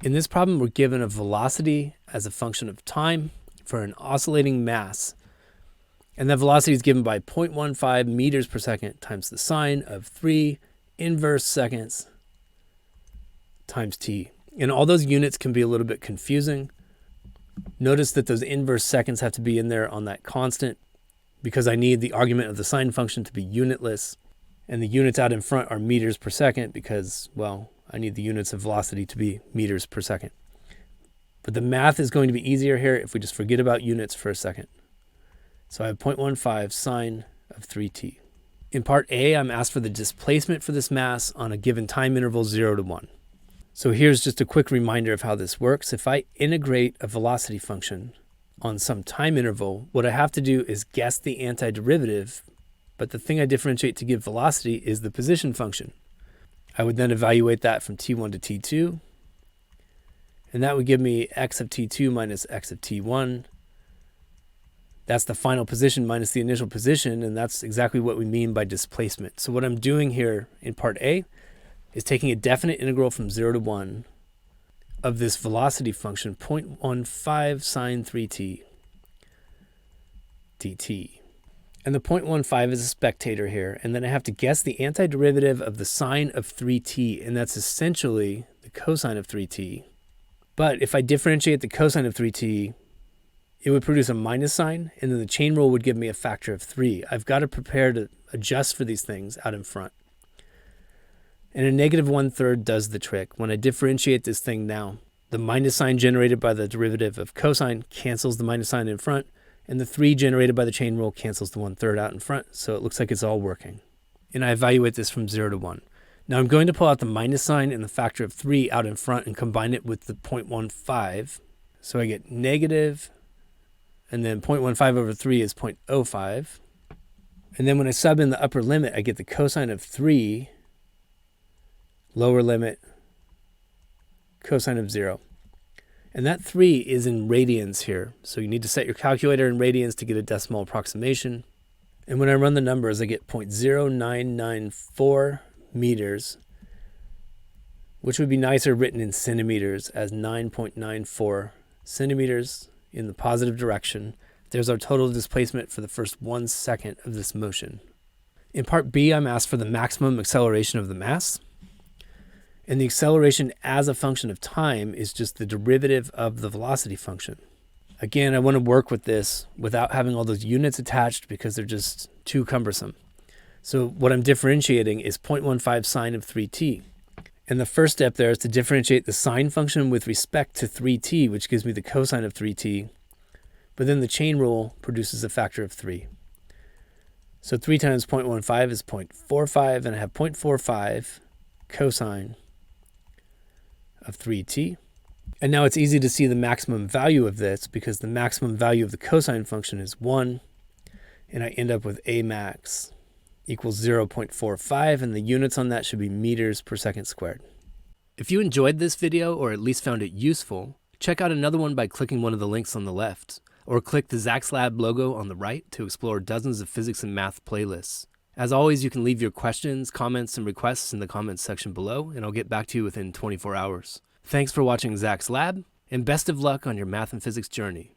In this problem, we're given a velocity as a function of time for an oscillating mass. And that velocity is given by 0.15 meters per second times the sine of 3 inverse seconds times t. And all those units can be a little bit confusing. Notice that those inverse seconds have to be in there on that constant because I need the argument of the sine function to be unitless. And the units out in front are meters per second because, well, I need the units of velocity to be meters per second. But the math is going to be easier here if we just forget about units for a second. So I have 0.15 sine of 3t. In part A, I'm asked for the displacement for this mass on a given time interval 0 to 1. So here's just a quick reminder of how this works. If I integrate a velocity function on some time interval, what I have to do is guess the antiderivative, but the thing I differentiate to give velocity is the position function. I would then evaluate that from t1 to t2, and that would give me x of t2 minus x of t1. That's the final position minus the initial position, and that's exactly what we mean by displacement. So what I'm doing here in part A is taking a definite integral from 0 to 1 of this velocity function 0.15 sine 3t dt. And the 0.15 is a spectator here, and then I have to guess the antiderivative of the sine of 3t, and that's essentially the cosine of 3t. But if I differentiate the cosine of 3t, it would produce a minus sign, and then the chain rule would give me a factor of 3. I've got to prepare to adjust for these things out in front. And a negative 1/3 does the trick. When I differentiate this thing now, the minus sign generated by the derivative of cosine cancels the minus sign in front, and the 3 generated by the chain rule cancels the 1/3 out in front, so it looks like it's all working. And I evaluate this from 0 to 1. Now I'm going to pull out the minus sign and the factor of 3 out in front and combine it with the 0.15. So I get negative, and then 0.15 over 3 is 0.05. And then when I sub in the upper limit, I get the cosine of 3, lower limit, cosine of 0. And that 3 is in radians here. So you need to set your calculator in radians to get a decimal approximation. And when I run the numbers, I get 0.0994 meters, which would be nicer written in centimeters as 9.94 centimeters in the positive direction. There's our total displacement for the first 1 second of this motion. In part B, I'm asked for the maximum acceleration of the mass. And the acceleration as a function of time is just the derivative of the velocity function. Again, I want to work with this without having all those units attached because they're just too cumbersome. So what I'm differentiating is 0.15 sine of 3t. And the first step there is to differentiate the sine function with respect to 3t, which gives me the cosine of 3t. But then the chain rule produces a factor of 3. So 3 times 0.15 is 0.45, and I have 0.45 cosine of 3t. And now it's easy to see the maximum value of this because the maximum value of the cosine function is 1, and I end up with a max equals 0.45, and the units on that should be meters per second squared. If you enjoyed this video or at least found it useful, check out another one by clicking one of the links on the left, or click the Zach's Lab logo on the right to explore dozens of physics and math playlists. As always, you can leave your questions, comments, and requests in the comments section below, and I'll get back to you within 24 hours. Thanks for watching Zach's Lab, and best of luck on your math and physics journey.